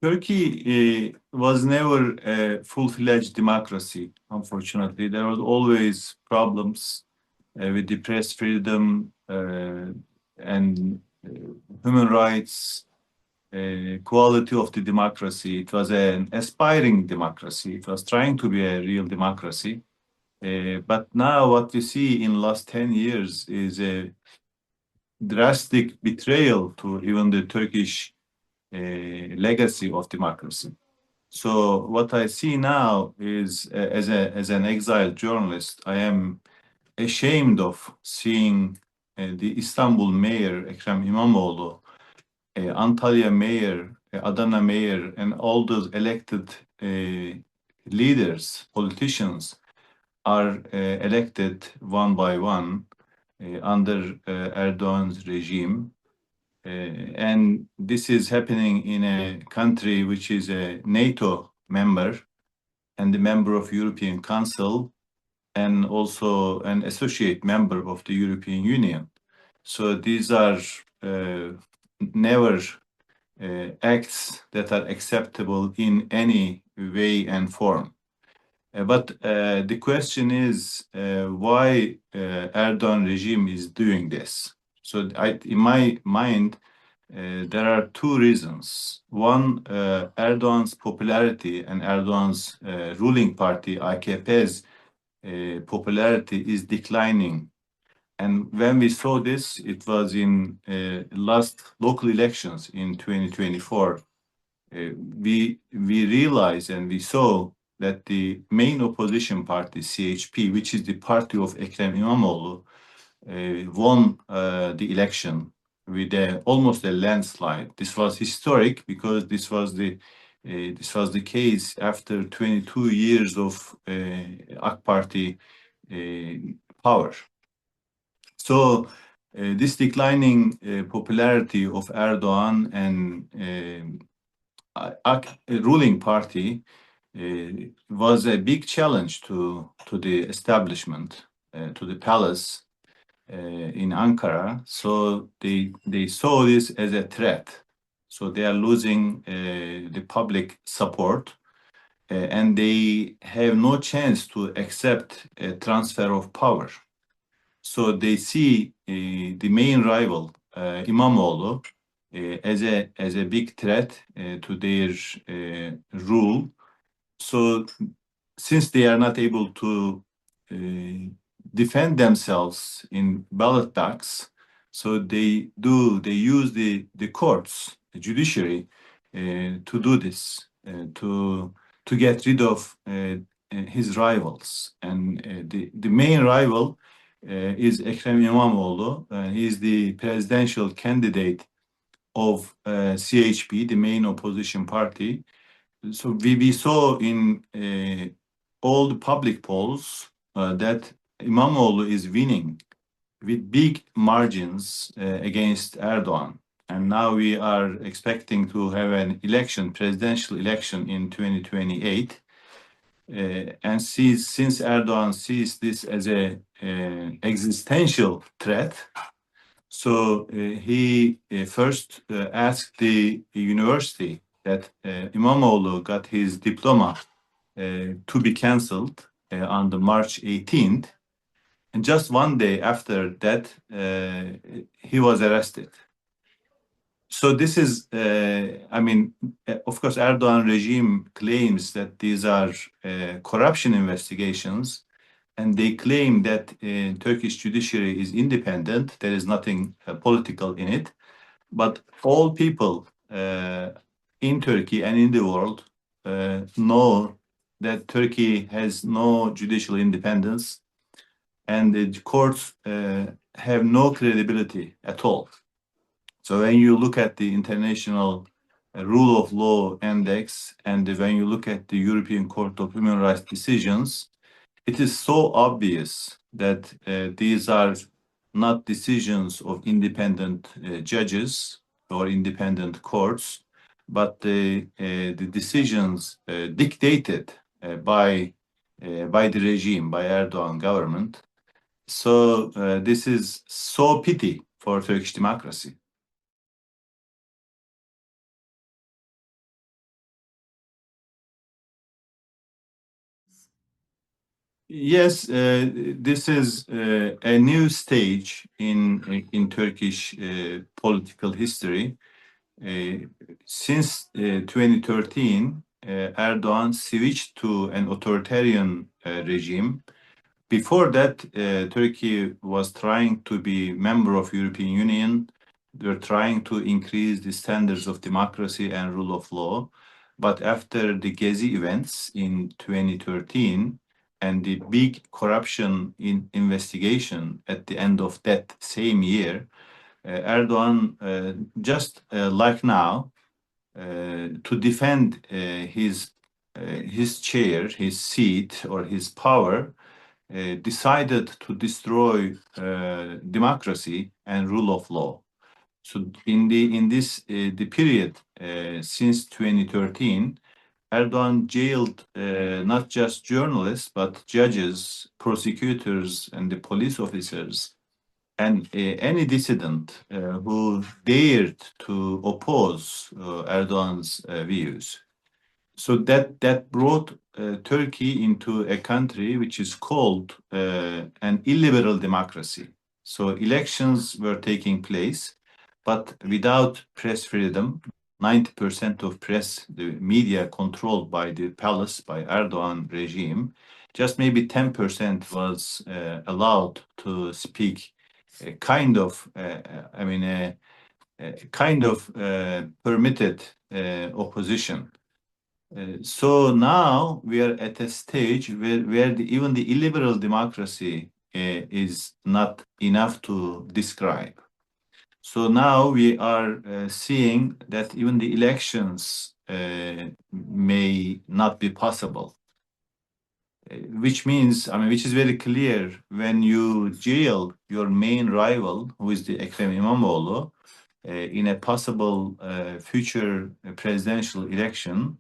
Turkey was never a full-fledged democracy, unfortunately. There was always problems with the press freedom and human rights, quality of the democracy. It was an aspiring democracy. It was trying to be a real democracy. But now what we see in last 10 years is a drastic betrayal to even the Turkish legacy of democracy. So what I see now is, as an exiled journalist, I am ashamed of seeing the Istanbul Mayor Ekrem İmamoğlu, Antalya Mayor, Adana Mayor, and all those elected leaders, politicians, are elected one by one under Erdoğan's regime. And this is happening in a country which is a NATO member and a member of European Council and also an associate member of the European Union. So these are never acts that are acceptable in any way and form. But the question is why Erdoğan regime is doing this. So in my mind, there are two reasons. One, Erdoğan's popularity and Erdoğan's ruling party, AKP's popularity is declining. And when we saw this, it was in last local elections in 2024. We realized and we saw that the main opposition party, CHP, which is the party of Ekrem İmamoğlu, won the election with almost a landslide. This was historic because this was the case after 22 years of AK Party power. So this declining popularity of Erdoğan and ruling party was a big challenge to the establishment, to the palace in Ankara. So they saw this as a threat. So they are losing the public support, and they have no chance to accept a transfer of power. So they see the main rival, İmamoğlu, as a big threat to their rule. So since they are not able to defend themselves in ballot box, so they use the courts, the judiciary, to do this, to get rid of his rivals. And the main rival is Ekrem İmamoğlu. He is the presidential candidate of CHP, the main opposition party. So we saw in all the public polls that İmamoğlu is winning with big margins against Erdoğan. And now we are expecting to have an election, presidential election in 2028. And since Erdoğan sees this as a existential threat, so he first asked the university that İmamoğlu got his diploma to be cancelled on the March 18th. And just one day after that, he was arrested. So this is, of course, Erdoğan regime claims that these are corruption investigations, and they claim that Turkish judiciary is independent. There is nothing political in it. But all people in Turkey and in the world know that Turkey has no judicial independence, and the courts have no credibility at all. So when you look at the international rule of law index, and when you look at the European Court of Human Rights decisions, it is so obvious that these are not decisions of independent judges or independent courts, but the decisions dictated by the regime, by Erdoğan government. So this is so pity for Turkish democracy. Yes, this is a new stage in Turkish political history. Uh, since 2013, Erdoğan switched to an authoritarian regime. Before that, Turkey was trying to be member of European Union. They were trying to increase the standards of democracy and rule of law. But after the Gezi events in 2013 and the big corruption investigation at the end of that same year, Erdoğan, just like now, to defend his chair, his seat, or his power, decided to destroy democracy and rule of law. So in this the period since 2013, Erdoğan jailed not just journalists but judges, prosecutors, and the police officers, and any dissident who dared to oppose Erdoğan's views. So that brought Turkey into a country which is called an illiberal democracy. So elections were taking place, but without press freedom. 90% of press, the media controlled by the palace, by Erdoğan regime. Just maybe 10% was allowed to speak a kind of, a kind of permitted opposition. So now we are at a stage where even the illiberal democracy is not enough to describe. So now we are seeing that even the elections may not be possible, which means, which is very clear when you jail your main rival, who is the Ekrem İmamoğlu, in a possible future presidential election.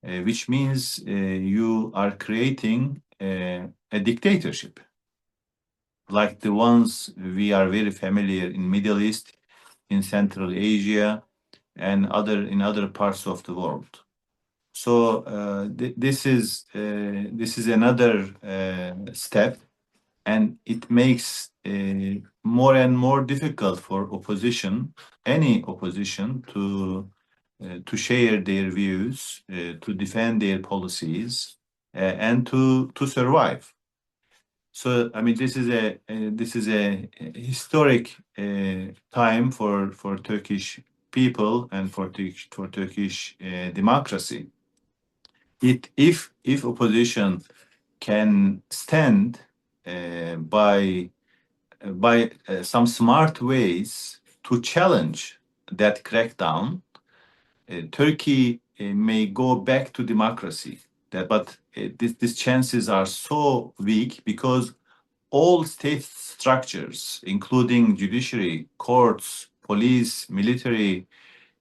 Which means you are creating a dictatorship, like the ones we are very familiar in Middle East, in Central Asia, and in other parts of the world. So this is another step, and it makes more and more difficult for any opposition, to share their views, to defend their policies, and to survive. So this is a historic time for Turkish people and for Turkish democracy. If opposition can stand by some smart ways to challenge that crackdown, Turkey may go back to democracy. But these chances are so weak because all state structures, including judiciary, courts, police, military,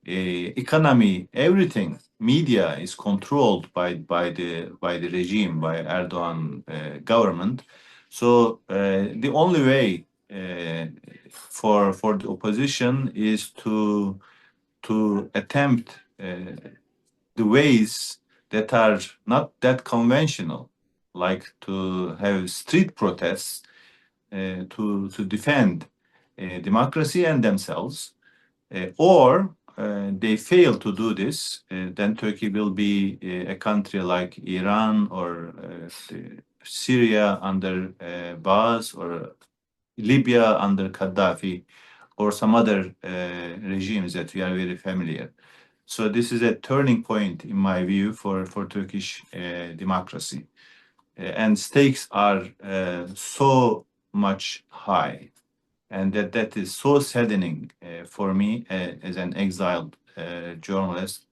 economy, everything, media is controlled by the regime, by Erdoğan government. So the only way for the opposition is to attempt the ways that are not that conventional, like to have street protests to defend democracy and themselves, or they fail to do this, then Turkey will be a country like Iran or Syria under Baas, or Libya under Gaddafi, or some other regimes that we are very familiar. So this is a turning point, in my view, for Turkish democracy. And stakes are so much high, and that is so saddening for me as an exiled journalist.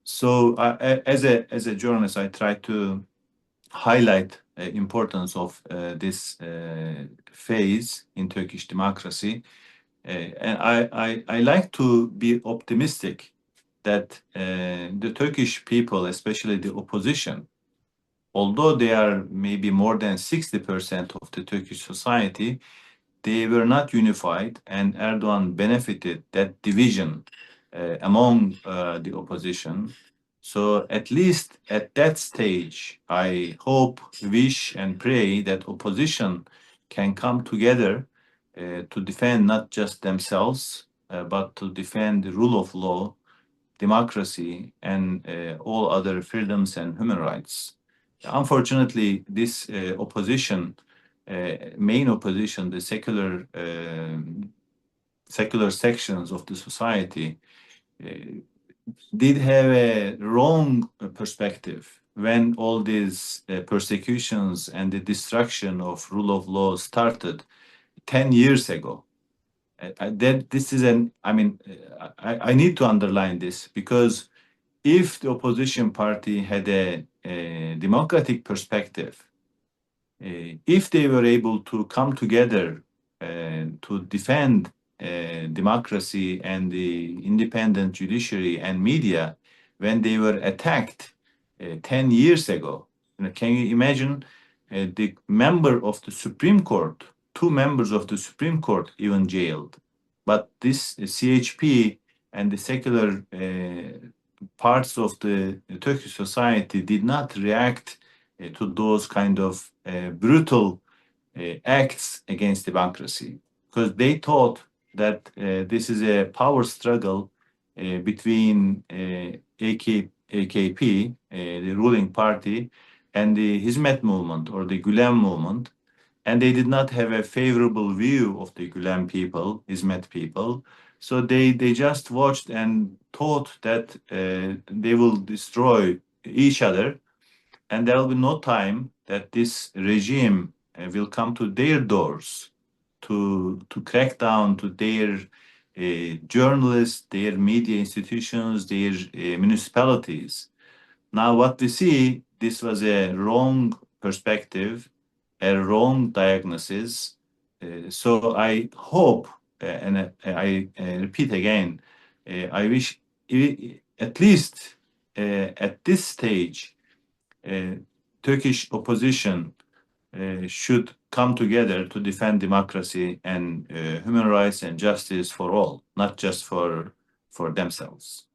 So as a journalist, I try to highlight the importance of this phase in Turkish democracy. And I like to be optimistic that the Turkish people, especially the opposition, although they are maybe more than 60% of the Turkish society, they were not unified, and Erdoğan benefited that division among the opposition. So at least at that stage, I hope, wish, and pray that opposition can come together to defend not just themselves, but to defend the rule of law, democracy, and all other freedoms and human rights. Unfortunately, this main opposition, the secular sections of the society, uh, did have a wrong perspective when all these persecutions and the destruction of rule of law started 10 years ago. That this is I need to underline this, because if the opposition party had a democratic perspective, if they were able to come together to defend democracy and the independent judiciary and media when they were attacked 10 years ago. Can you imagine the member of the Supreme Court, two members of the Supreme Court even jailed? But this CHP and the secular parts of the Turkish society did not react to those kind of brutal acts against democracy, because they thought that this is a power struggle between AKP, the ruling party, and the Hizmet movement or the Gülen movement, and they did not have a favorable view of the Gülen people, Hizmet people. So they just watched and thought that they will destroy each other, and there will be no time that this regime will come to their doors to crack down to their journalists, their media institutions, their municipalities. Now, what we see, this was a wrong perspective, a wrong diagnosis. So I hope, and I repeat again, I wish at least at this stage, Turkish opposition should come together to defend democracy and human rights and justice for all, not just for themselves.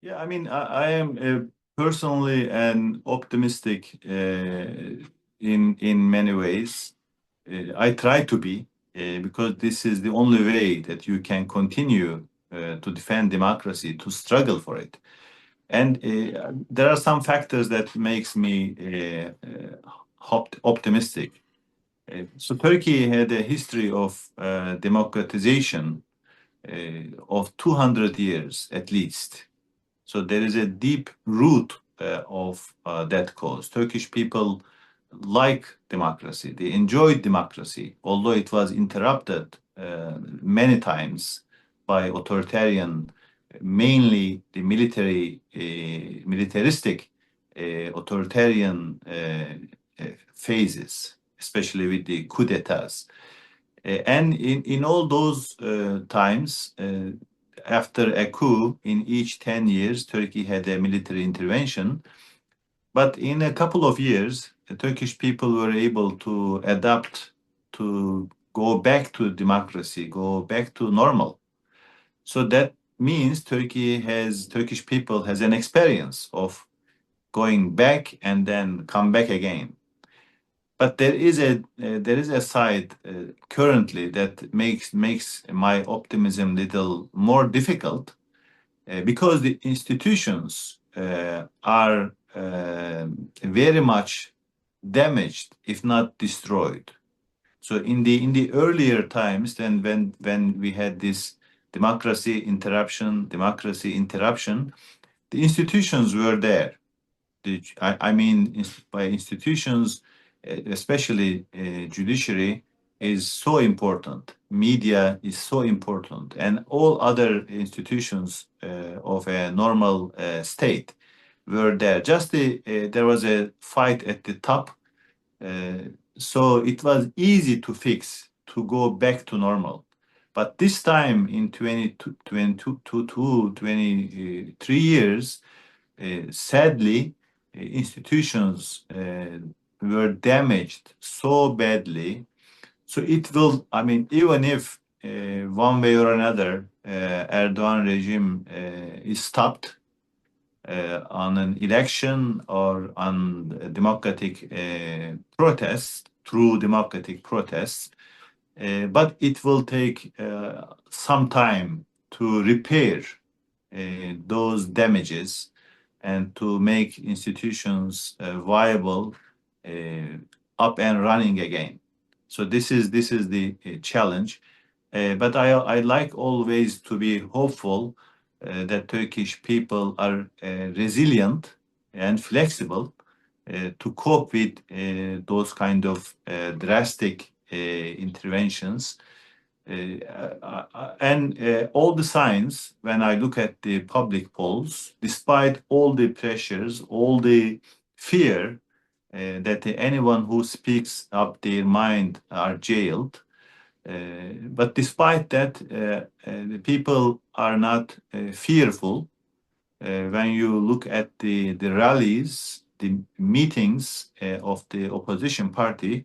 Yeah, I am personally an optimistic in many ways. I try to be because this is the only way that you can continue to defend democracy, to struggle for it. And there are some factors that makes me optimistic. So Turkey had a history of democratization of 200 years at least. So there is a deep root of that cause. Turkish people like democracy. They enjoyed democracy, although it was interrupted many times by authoritarian, mainly the militaristic authoritarian phases, especially with the coup d'etats. And in all those times, after a coup in each 10 years, Turkey had a military intervention. But in a couple of years, the Turkish people were able to adapt, to go back to democracy, go back to normal. So that means Turkish people has an experience of going back and then come back again. But there is a side currently that makes my optimism little more difficult because the institutions are very much damaged, if not destroyed. So in the earlier times, then when we had this democracy interruption, the institutions were there. By institutions, especially judiciary, is so important. Media is so important, and all other institutions of a normal state were there. There was a fight at the top, so it was easy to fix, to go back to normal. But this time in 23 years, sadly, institutions were damaged so badly. So it will, even if one way or another, Erdoğan regime is stopped on an election or on democratic protests, through democratic protests, but it will take some time to repair those damages and to make institutions viable, up and running again. So this is the challenge. But I like always to be hopeful that Turkish people are resilient and flexible to cope with those kind of drastic interventions. And all the signs, when I look at the public polls, despite all the pressures, all the fear that anyone who speaks up their mind are jailed, but despite that, the people are not fearful. When you look at the rallies, the meetings of the opposition party,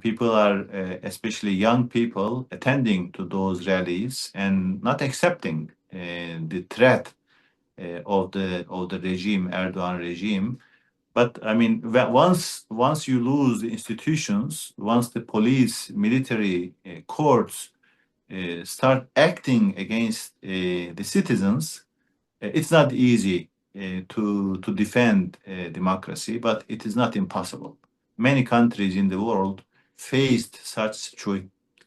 people are, especially young people, attending to those rallies and not accepting the threat of the regime, Erdoğan regime. But I mean, once you lose the institutions, once the police, military, courts start acting against the citizens, it's not easy to defend democracy, but it is not impossible. Many countries in the world faced such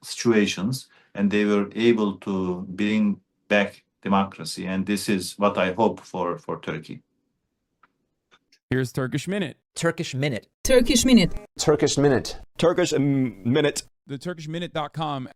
situations, and they were able to bring back democracy. And this is what I hope for Turkey. Here's Turkish Minute. Turkish Minute. Turkish Minute. Turkish Minute. Turkish Minute. The TurkishMinute.com